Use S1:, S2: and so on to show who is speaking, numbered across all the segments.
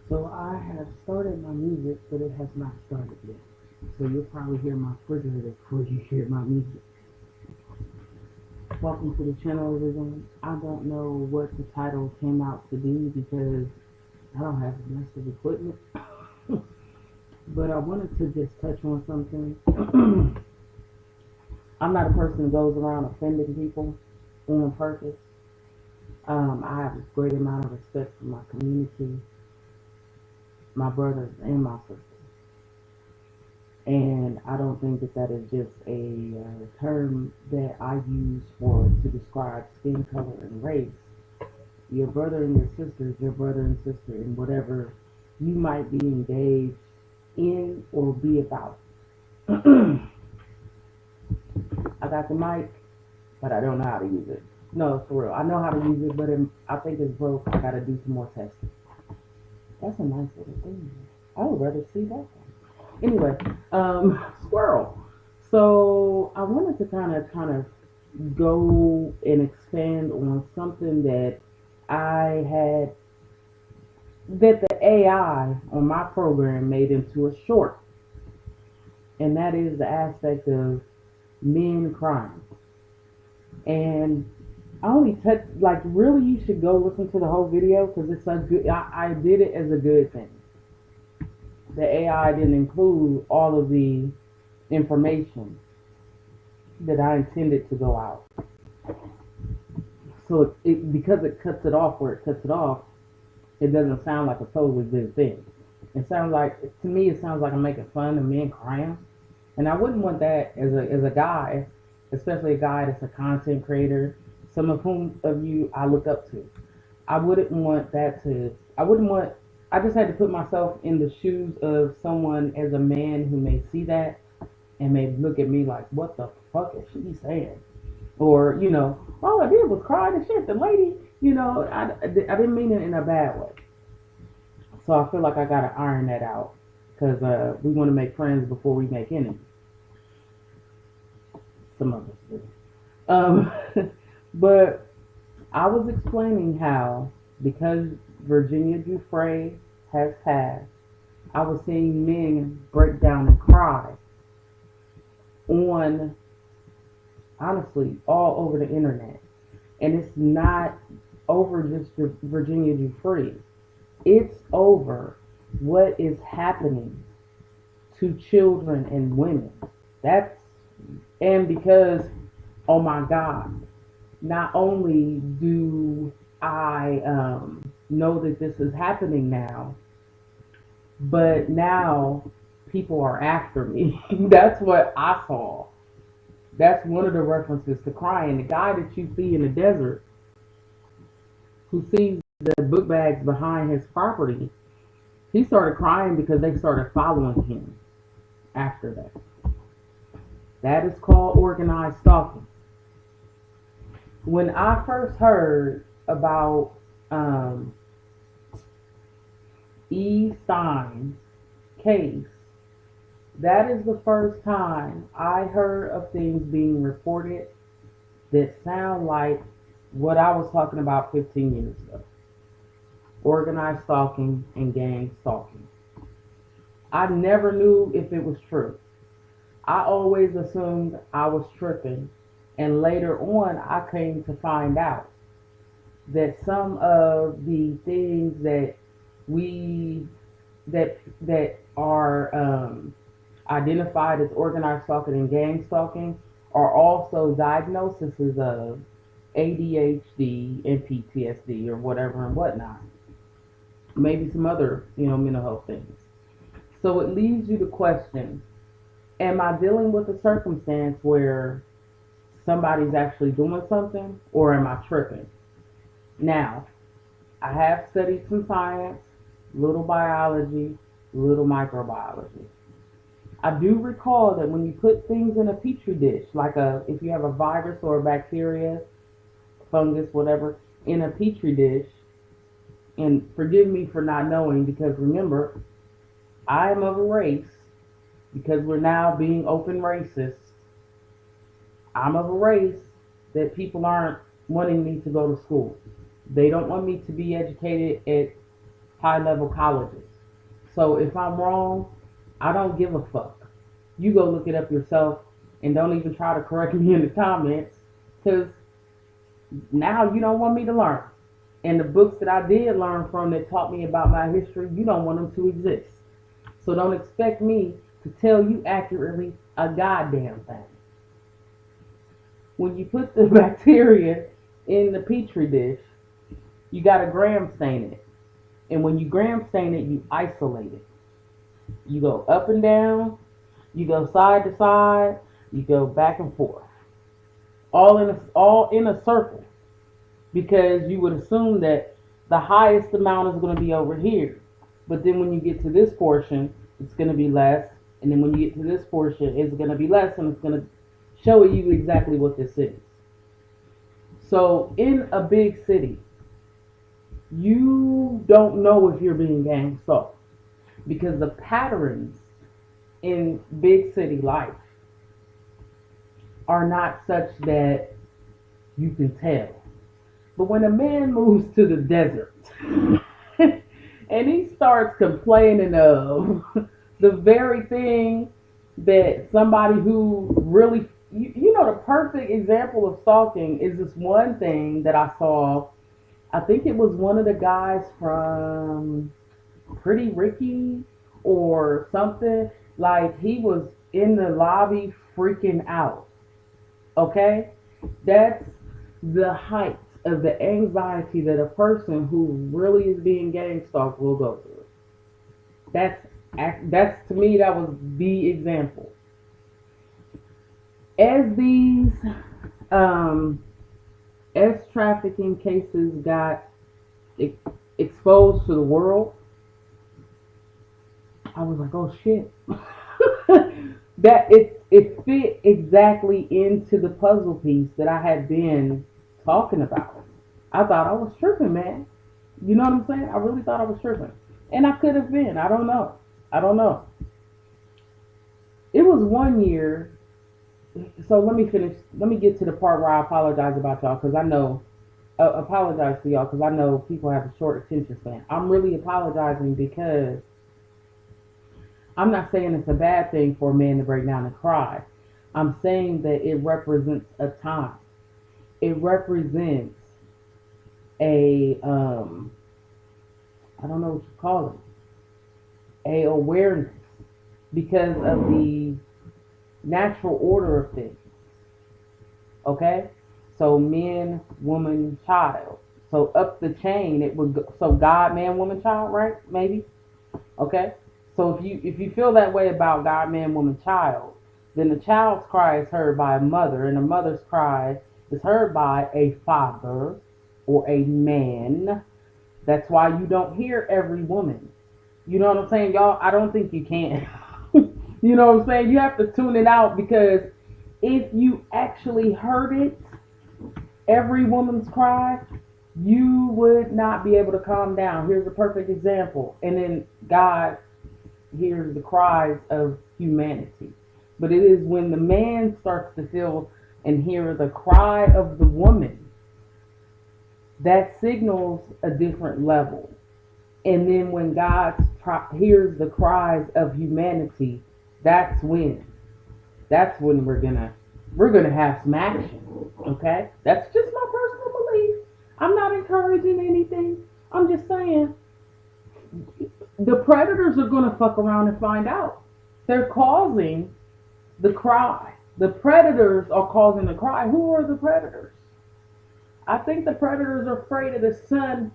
S1: So I have started my music, but it has not started yet. So you'll probably hear my refrigerator before you hear my music. Welcome to the channel, everyone. I don't know what the title came out to be because I don't have the best of equipment. But I wanted to just touch on something. I'm not a person who goes around offending people on purpose. I have a great amount of respect for my community, my brothers, and my sisters. And I don't think that that is just a term that I use for to describe skin color and race. Your brother and your sister is your brother and sister in whatever you might be engaged in or be about. I got the mic, but I don't know how to use it. No, for real. I know how to use it, but I think it's broke. I got to do some more testing. That's a nice little thing. I would rather see that one. Anyway, squirrel. So I wanted to kind of go and expand on something that I had that the AI on my program made into a short, and that is the aspect of men crying. And I only touched like really you should go listen to the whole video because it's a good. I did it as a good thing. The AI didn't include all of the information that I intended to go out. So because it cuts it off where it cuts it off, it doesn't sound like a totally good thing. It sounds like to me it sounds like I'm making fun of men crying, and I wouldn't want that as a guy, especially a guy that's a content creator, some of whom of you I look up to. I wouldn't want that to. I wouldn't want. I just had to put myself in the shoes of someone as a man who may see that and may look at me like, "What the fuck is she saying?" Or all I did was cry and shit. The lady, I didn't mean it in a bad way. So I feel like I gotta iron that out because we want to make friends before we make enemies. Some of us do. Um, but I was explaining how because Virginia Giuffre has passed, I was seeing men break down and cry on honestly all over the internet, and it's not over just Virginia Giuffre. It's over what is happening to children and women. That's and because oh my God, not only do I know that this is happening now, but now people are after me. That's what I saw. That's one of the references to crying. The guy that you see in the desert who sees the book bags behind his property, he started crying because they started following him after that. That is called organized stalking. When I first heard about um, E. Stein's case, that is the first time I heard of things being reported that sound like what I was talking about 15 years ago. Organized stalking and gang stalking. I never knew if it was true. I always assumed I was tripping, and later on I came to find out that some of the things that we that are identified as organized stalking and gang stalking are also diagnoses of ADHD and PTSD or whatever and whatnot. Maybe some other mental health things. So it leaves you to question: am I dealing with a circumstance where somebody's actually doing something, or am I tripping? Now, I have studied some science, little biology, little microbiology. I do recall that when you put things in a petri dish, like if you have a virus or a bacteria, fungus, whatever, in a petri dish, and forgive me for not knowing because remember, I am of a race, because we're now being open racist. I'm of a race that people aren't wanting me to go to school. They don't want me to be educated at high level colleges. So if I'm wrong, I don't give a fuck. You go look it up yourself and don't even try to correct me in the comments because now you don't want me to learn. And the books that I did learn from that taught me about my history, you don't want them to exist. So don't expect me to tell you accurately a goddamn thing. When you put the bacteria in the petri dish, you got to gram stain it. And when you gram stain it, you isolate it. You go up and down, you go side to side, you go back and forth, all in a circle, because you would assume that the highest amount is going to be over here, but then when you get to this portion, it's going to be less, and then when you get to this portion, it's going to be less, and it's going to show you exactly what this is. So in a big city, you don't know if you're being gang stalked because the patterns in big city life are not such that you can tell. But when a man moves to the desert and he starts complaining of the very thing that somebody who really, you know, the perfect example of stalking is this one thing that I saw. I think it was one of the guys from Pretty Ricky or something. Like he was in the lobby freaking out. Okay? That's the height of the anxiety that a person who really is being gang stalked will go through. That's that's to me that was the example. As these um, as trafficking cases got e- exposed to the world, I was like, oh shit. That it fit exactly into the puzzle piece that I had been talking about. I thought I was tripping, man. You know what I'm saying? I really thought I was tripping. And I could have been. I don't know. I don't know. It was one year. So let me finish. Let me get to the part where I apologize about y'all because I know, apologize to y'all because I know people have a short attention span. I'm really apologizing because I'm not saying it's a bad thing for a man to break down and cry. I'm saying that it represents a time. It represents a I don't know what you call it, a awareness because of the natural order of things. Okay, so men, woman, child. So up the chain, it would go, so God, man, woman, child, right? Maybe. Okay. So if you feel that way about God, man, woman, child, then the child's cry is heard by a mother, and the mother's cry is heard by a father or a man. That's why you don't hear every woman. You know what I'm saying, y'all? I don't think you can. You know what I'm saying? You have to tune it out because if you actually heard it, every woman's cry, you would not be able to calm down. Here's a perfect example. And then God hears the cries of humanity. But it is when the man starts to feel and hear the cry of the woman that signals a different level. And then when God hears the cries of humanity, that's when we're gonna have some action. Okay, that's just my personal belief. I'm not encouraging anything. I'm just saying the predators are gonna fuck around and find out. They're causing the cry. The predators are causing the cry. Who are the predators? I think the predators are afraid of the sun.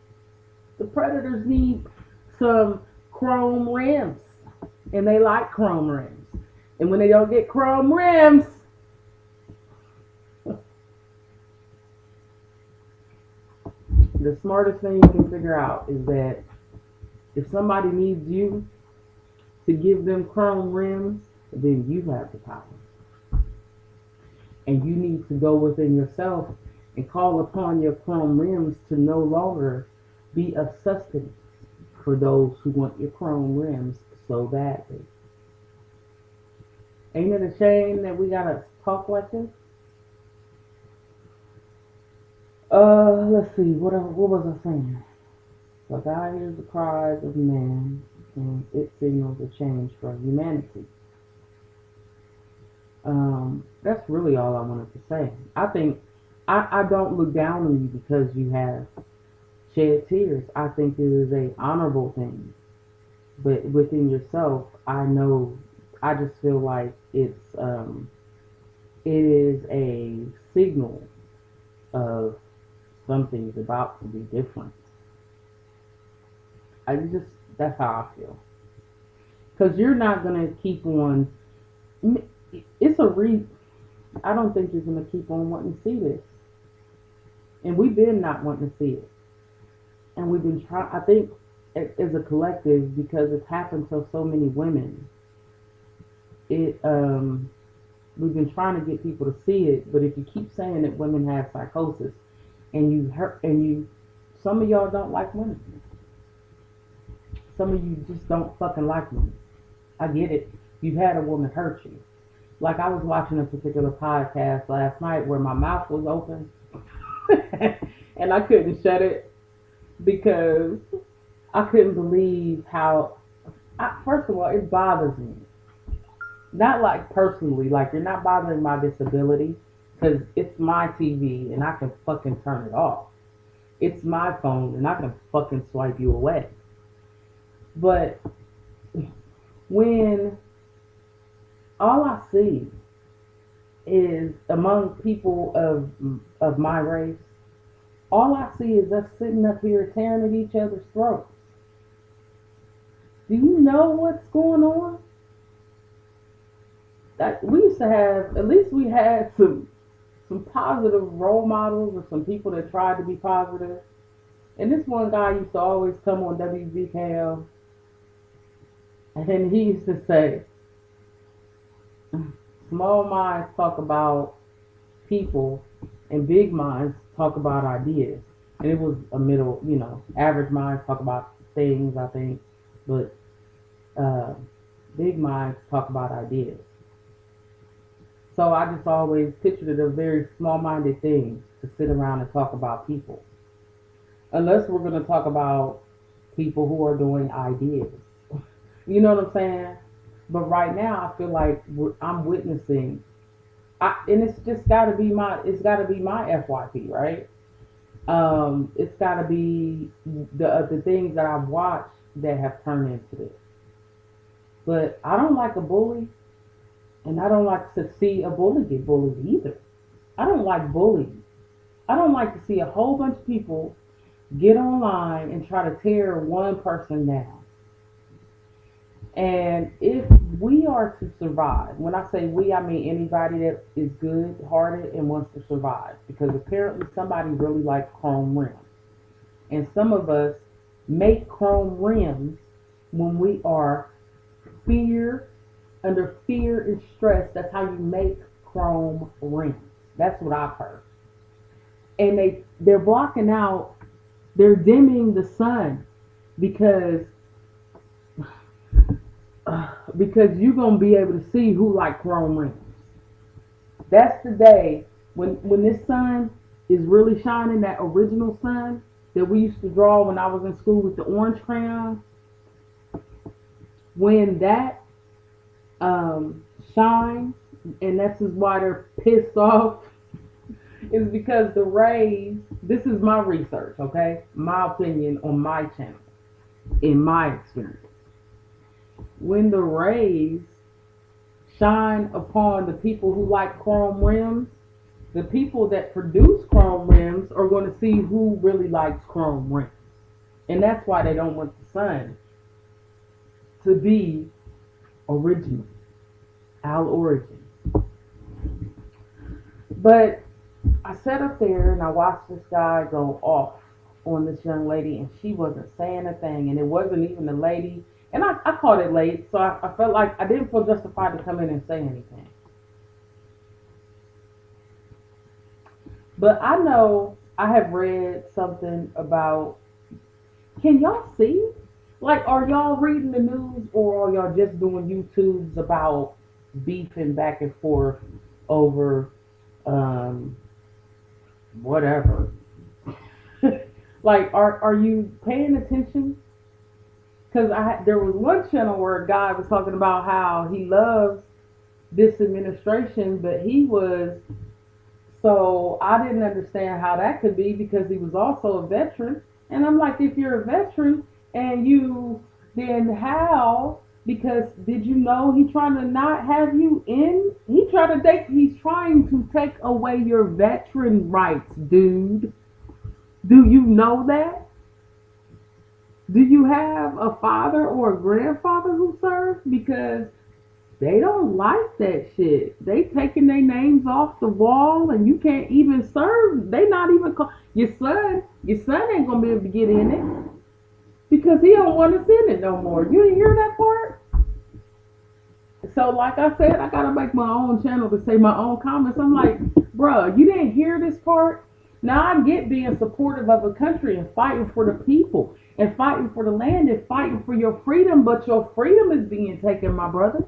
S1: The predators need some chrome rims, and they like chrome rims. And when they don't get chrome rims, the smartest thing you can figure out is that if somebody needs you to give them chrome rims, then you have the power. And you need to go within yourself and call upon your chrome rims to no longer be a sustenance for those who want your chrome rims so badly. Ain't it a shame that we gotta talk like this? Let's see. What was I saying? So God hears the cries of man, and it signals a change for humanity. That's really all I wanted to say. I think I don't look down on you because you have shed tears. I think it is a honorable thing. But within yourself, I know, I just feel like it is a signal of something's about to be different. I just, that's how I feel. Because you're not gonna keep on. It's a re. I don't think you're gonna keep on wanting to see this, and we've been not wanting to see it, and we've been trying. I think as a collective, because it's happened to so many women, it we've been trying to get people to see it. But if you keep saying that women have psychosis, and you hurt, and you, some of y'all don't like women. Some of you just don't fucking like women. I get it. You've had a woman hurt you. Like I was watching a particular podcast last night where my mouth was open and I couldn't shut it because I couldn't believe how. First of all, it bothers me. Not like personally, like you're not bothering my disability because it's my TV and I can fucking turn it off. It's my phone and I can fucking swipe you away. But when all I see is among people of my race, all I see is us sitting up here tearing at each other's throats. Do you know what's going on? That we used to have, at least we had some positive role models or some people that tried to be positive. And this one guy used to always come on WBKL and he used to say, small minds talk about people and big minds talk about ideas. And it was a middle, average minds talk about things, I think, but uh, big minds talk about ideas. So I just always pictured it as very small-minded thing to sit around and talk about people. Unless we're going to talk about people who are doing ideas. You know what I'm saying? But right now, I feel like I'm witnessing, and it's just got to be my FYP, right? It's got to be the things that I've watched that have turned into this. But I don't like a bully, and I don't like to see a bully get bullied either. I don't like bullying. I don't like to see a whole bunch of people get online and try to tear one person down. And if we are to survive, when I say we, I mean anybody that is good hearted and wants to survive, because apparently somebody really likes chrome rims. And some of us make chrome rims when we are fear, under fear and stress. That's how you make chrome rims. That's what I've heard. And they're blocking out, they're dimming the sun because you're gonna be able to see who like chrome rims. That's the day when this sun is really shining, that original sun that we used to draw when I was in school with the orange crayon. When that shines, and that's is why they're pissed off, is because the rays. This is my research, okay? My opinion on my channel, in my experience. When the rays shine upon the people who like chrome rims, the people that produce chrome rims are going to see who really likes chrome rims. And that's why they don't want the sun to be original, our origin. But I sat up there and I watched this guy go off on this young lady, and she wasn't saying a thing, and it wasn't even the lady. And I caught it late, so I felt like I didn't feel justified to come in and say anything. But I know I have read something about, can y'all see? Like, are y'all reading the news, or are y'all just doing YouTubes about beefing back and forth over um, whatever? Like, are you paying attention? Because there was one channel where a guy was talking about how he loves this administration, but he was so I didn't understand how that could be because he was also a veteran. And I'm like, if you're a veteran and you, then how? Because did you know he trying to not have you in? He trying to take. He's trying to take away your veteran rights, dude. Do you know that? Do you have a father or a grandfather who served? Because they don't like that shit. They taking their names off the wall, and you can't even serve. They not even call your son. Your son ain't gonna be able to get in it because he don't want to send it no more. You didn't hear that part? So, like I said, I gotta make my own channel to say my own comments. I'm like, bruh, you didn't hear this part? Now I get being supportive of a country and fighting for the people and fighting for the land and fighting for your freedom, but your freedom is being taken, my brother.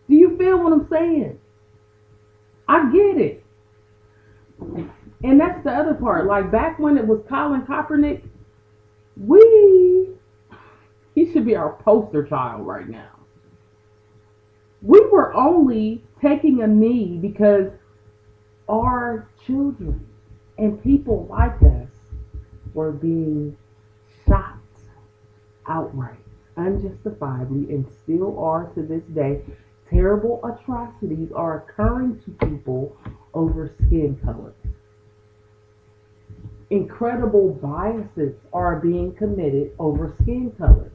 S1: Do you feel what I'm saying? I get it. And that's the other part. Like back when it was Colin Kaepernick, we he should be our poster child right now. We were only taking a knee because our children and people like us were being shot outright, unjustifiably, and still are to this day. Terrible atrocities are occurring to people over skin color. Incredible biases are being committed over skin color.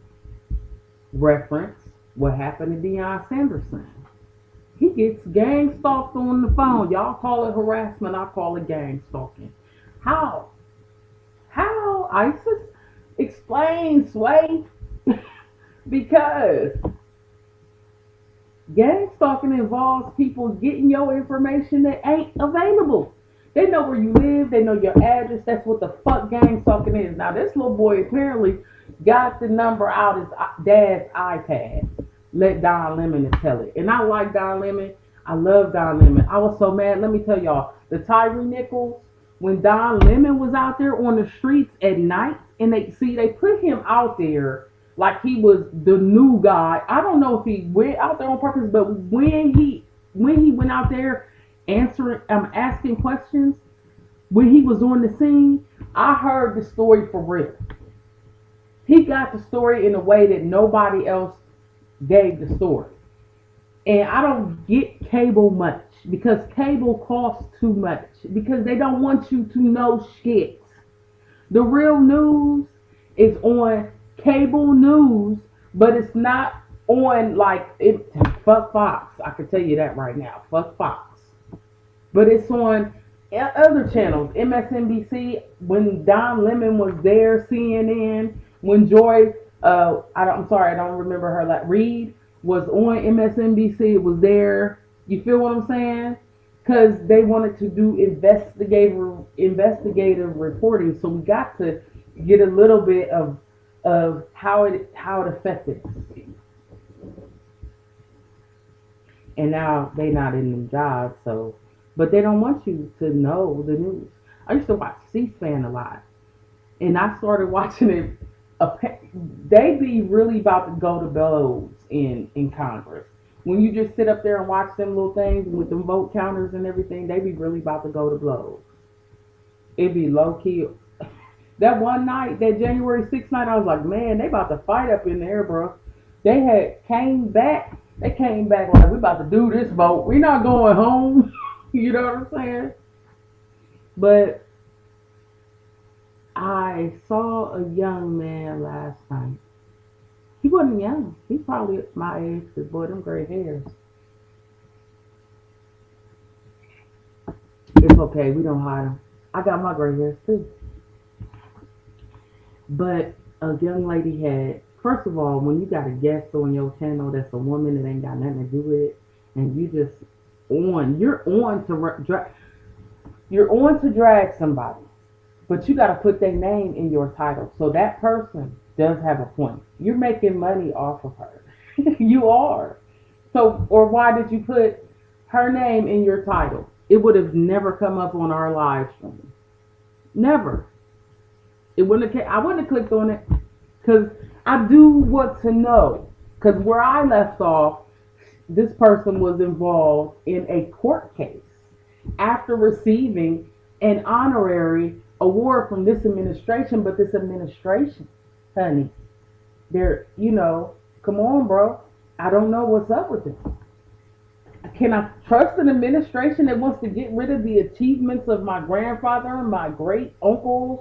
S1: Reference what happened to Deion Sanderson. He gets gang stalked on the phone. Y'all call it harassment. I call it gang stalking. How? How? ISIS? Explain, Sway. Because gang stalking involves people getting your information that ain't available. They know where you live. They know your address. That's what the fuck gang stalking is. Now, this little boy apparently got the number out his dad's iPad. Let Don Lemon tell it. And I like Don Lemon. I love Don Lemon. I was so mad. Let me tell y'all. The Tyree Nichols, when Don Lemon was out there on the streets at night, and they put him out there like he was the new guy. I don't know if he went out there on purpose, but when he went out there asking questions, when he was on the scene, I heard the story for real. He got the story in a way that nobody else gave the story. And I don't get cable much because cable costs too much because they don't want you to know shit. The real news is on cable news, but it's not on like it. Fuck Fox. I can tell you that right now. Fuck Fox. But it's on other channels. MSNBC when Don Lemon was there. CNN when Joy. I'm sorry, I don't remember her. Like Reed was on MSNBC. It was there. You feel what I'm saying? Because they wanted to do investigative reporting, so we got to get a little bit of how it affected us. And now they not in them jobs, so but they don't want you to know the news. I used to watch C-SPAN a lot, and I started watching it. They be really about to go to blows in Congress. When you just sit up there and watch them little things with them vote counters and everything, they be really about to go to blows. It be low key. That one night, that January 6th night, I was like, man, they about to fight up in there, bro. They had came back. They came back like, we about to do this vote. We not going home. You know what I'm saying? But I saw a young man last night. He wasn't young. He's probably my age, because boy, them gray hairs. It's okay. We don't hide them. I got my gray hairs too. But a young lady had, first of all, when you got a guest on your channel that's a woman that ain't got nothing to do with it, and you just you're on to drag somebody, but you got to put their name in your title. So that person does have a point. You're making money off of her. You are. So, or why did you put her name in your title? It would have never come up on our live stream. Never. It wouldn't have, I wouldn't have clicked on it because I do want to know. Because where I left off, this person was involved in a court case after receiving an honorary award from this administration. But this administration, honey, they're, come on, bro. I don't know what's up with it. Can I trust an administration that wants to get rid of the achievements of my grandfather and my great uncles?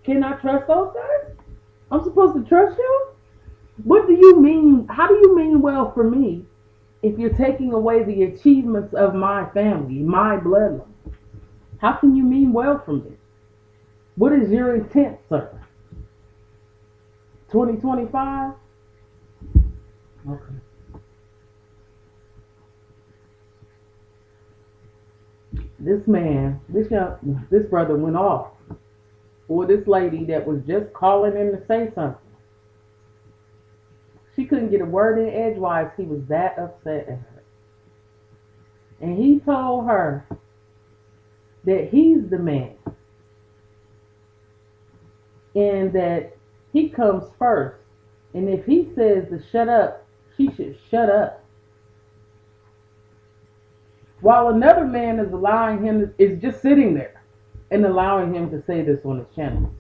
S1: Can I trust those guys? I'm supposed to trust you? What do you mean? How do you mean well for me if you're taking away the achievements of my family, my bloodline? How can you mean well for me? What is your intent, sir? 2025? Okay. This man, this brother went off for this lady that was just calling in to say something. She couldn't get a word in edgewise. He was that upset at her. And he told her that he's the man and that he comes first. And if he says to shut up, she should shut up. While another man is allowing him, is just sitting there and allowing him to say this on his channel.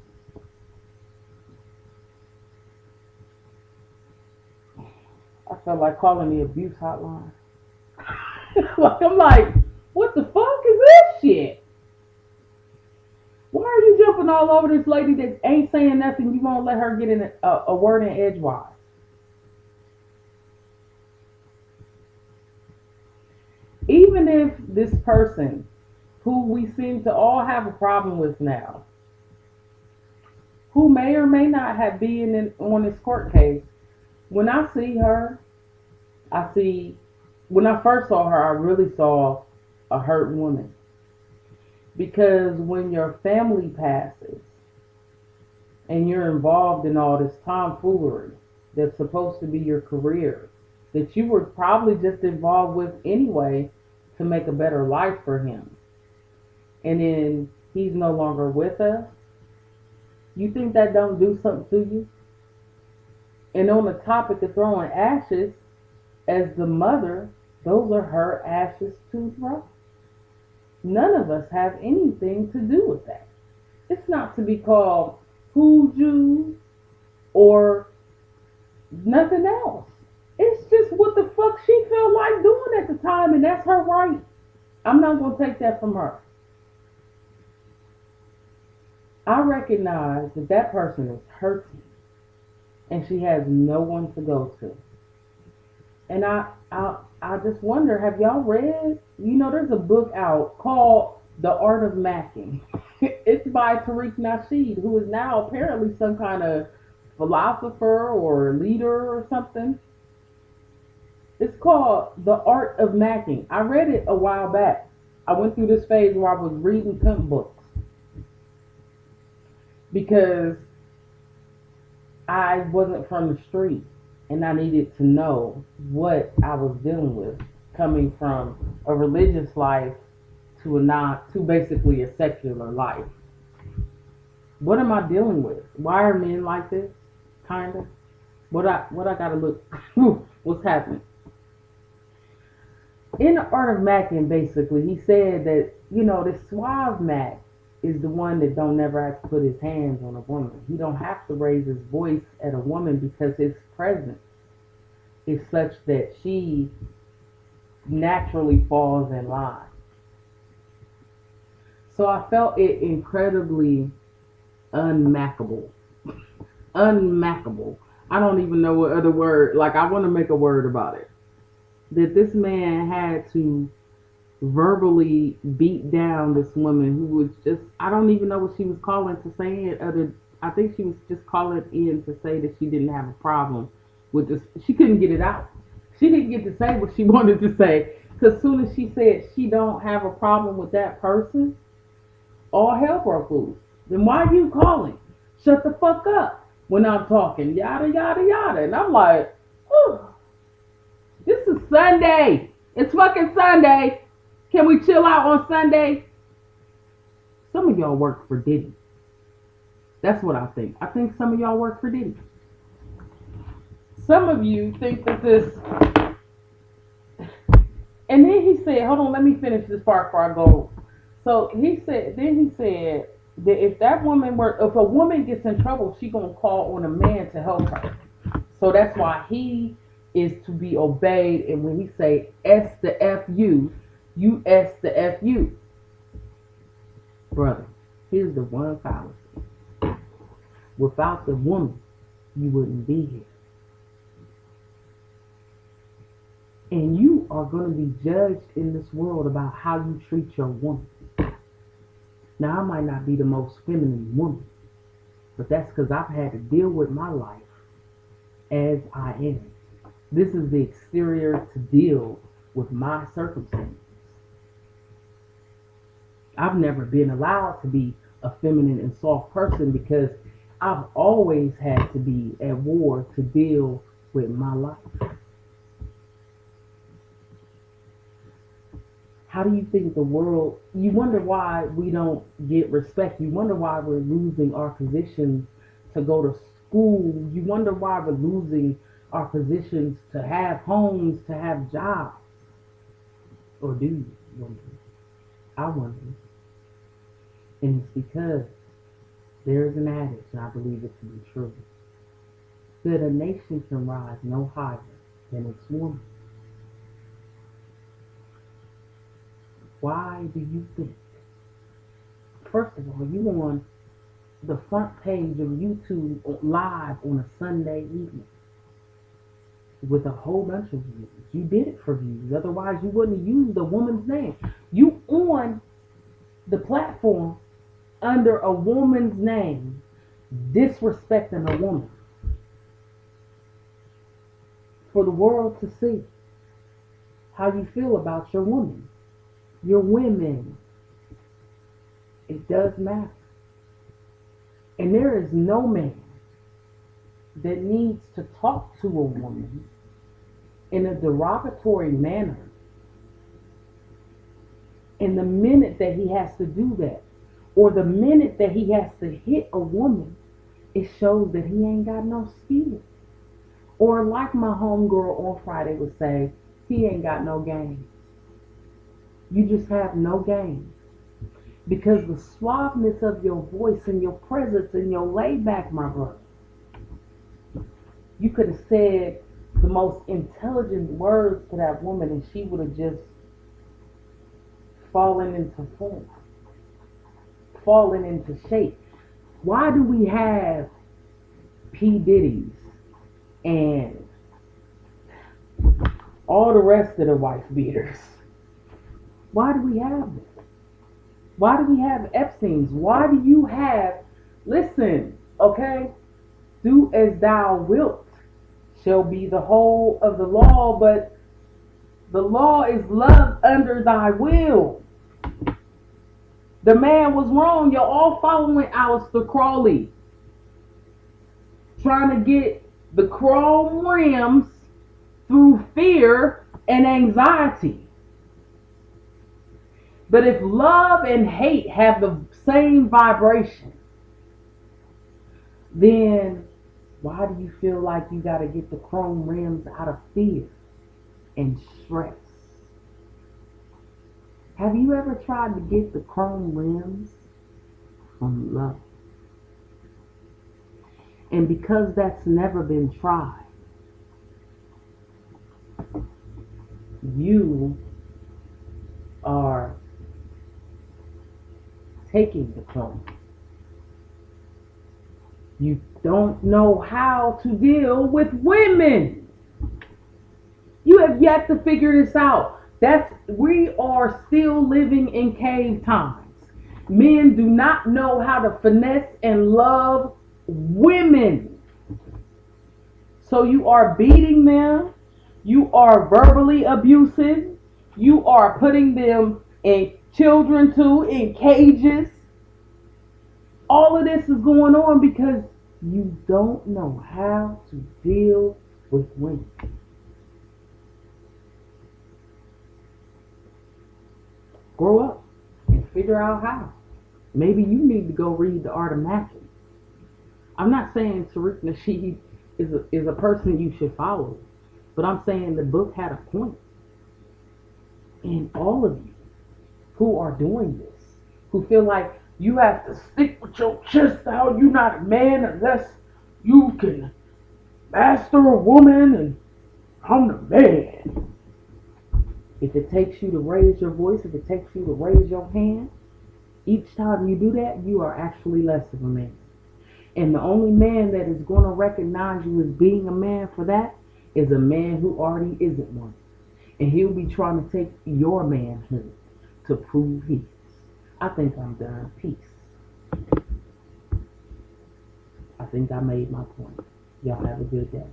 S1: I felt like calling the abuse hotline. I'm like, what the fuck is this shit? Why are you jumping all over this lady that ain't saying nothing? You won't let her get in a word in edgewise. Even if this person, who we seem to all have a problem with now, who may or may not have been on this court case, when I see her, when I first saw her, I really saw a hurt woman. Because when your family passes and you're involved in all this tomfoolery that's supposed to be your career, that you were probably just involved with anyway to make a better life for him, and then he's no longer with us, you think that don't do something to you? And on the topic of throwing ashes, as the mother, those are her ashes to throw. None of us have anything to do with that. It's not to be called hoodoo or nothing else. It's just what the fuck she felt like doing at the time, and that's her right. I'm not going to take that from her. I recognize that that person is hurting, and she has no one to go to. And I just wonder, have y'all read? There's a book out called The Art of Macking. It's by Tariq Nasheed, who is now apparently some kind of philosopher or leader or something. It's called The Art of Macking. I read it a while back. I went through this phase where I was reading pimp books because I wasn't from the street. And I needed to know what I was dealing with, coming from a religious life to basically a secular life. What am I dealing with? Why are men like this? Kinda. What I gotta look? What's happening? In the Art of Macking, basically, he said that this suave Mac is the one that don't never have to put his hands on a woman. He don't have to raise his voice at a woman because his presence is such that she naturally falls in line. So I felt it incredibly unmackable. Unmackable. I don't even know what other word, I want to make a word about it. That this man had to verbally beat down this woman who was just, I don't even know what she was calling to say it. I think she was just calling in to say that she didn't have a problem with this. She couldn't get it out. She didn't get to say what she wanted to say, because as soon as she said she don't have a problem with that person, all hell broke loose. Then why are you calling? Shut the fuck up when I'm talking. Yada yada yada. And I'm like, whew. This is Sunday. It's fucking Sunday. Can we chill out on Sunday? Some of y'all work for Diddy. That's what I think. I think some of y'all work for Diddy. Some of you think that this. And then he said, hold on, let me finish this part before I go. So he said that if a woman gets in trouble, she gonna call on a man to help her. So that's why he is to be obeyed. And when he say S the F you, you S the F you, brother. Here's the one fallacy: without the woman, you wouldn't be here. And you are going to be judged in this world about how you treat your woman. Now, I might not be the most feminine woman, but that's because I've had to deal with my life as I am. This is the exterior to deal with my circumstances. I've never been allowed to be a feminine and soft person because I've always had to be at war to deal with my life. How do you think the world, you wonder why we don't get respect. You wonder why we're losing our positions to go to school. You wonder why we're losing our positions to have homes, to have jobs. Or do you wonder? I wonder. And it's because there's an adage, and I believe it to be true, that a nation can rise no higher than its woman. Why do you think? First of all, you on the front page of YouTube live on a Sunday evening with a whole bunch of views. You did it for views. Otherwise, you wouldn't use the woman's name. You on the platform under a woman's name, disrespecting a woman for the world to see how you feel about your woman. Your women. It does matter. And there is no man that needs to talk to a woman in a derogatory manner. And the minute that he has to do that, or the minute that he has to hit a woman, it shows that he ain't got no skill. Or like my homegirl on Friday would say, he ain't got no game. You just have no game. Because the suaveness of your voice and your presence and your layback, my brother, you could have said the most intelligent words to that woman and she would have just fallen into form, fallen into shape. Why do we have P. Diddy's and all the rest of the wife beaters? Why do we have this? Why do we have Epstein's? Why do you have, listen, okay, do as thou wilt shall be the whole of the law, but the law is love under thy will. The man was wrong. You're all following Aleister Crowley, trying to get the chrome rims through fear and anxiety. But if love and hate have the same vibration, then why do you feel like you got to get the chrome rims out of fear and stress? Have you ever tried to get the chrome rims from love? And because that's never been tried, you are taking the chrome. You don't know how to deal with women. You have yet to figure this out. We are still living in cave times. Men do not know how to finesse and love women. So you are beating them. You are verbally abusive. You are putting them in in cages. All of this is going on because you don't know how to deal with women. Grow up and figure out how. Maybe you need to go read The Art of Macking I'm not saying Tariq Nasheed is a person you should follow, but I'm saying the book had a point. And all of you who are doing this, who feel like you have to stick with your chest out, you're not a man unless you can master a woman and I'm the man. If it takes you to raise your voice, if it takes you to raise your hand, each time you do that, you are actually less of a man. And the only man that is going to recognize you as being a man for that is a man who already isn't one. And he'll be trying to take your manhood to prove his. I think I'm done. Peace. I think I made my point. Y'all have a good day.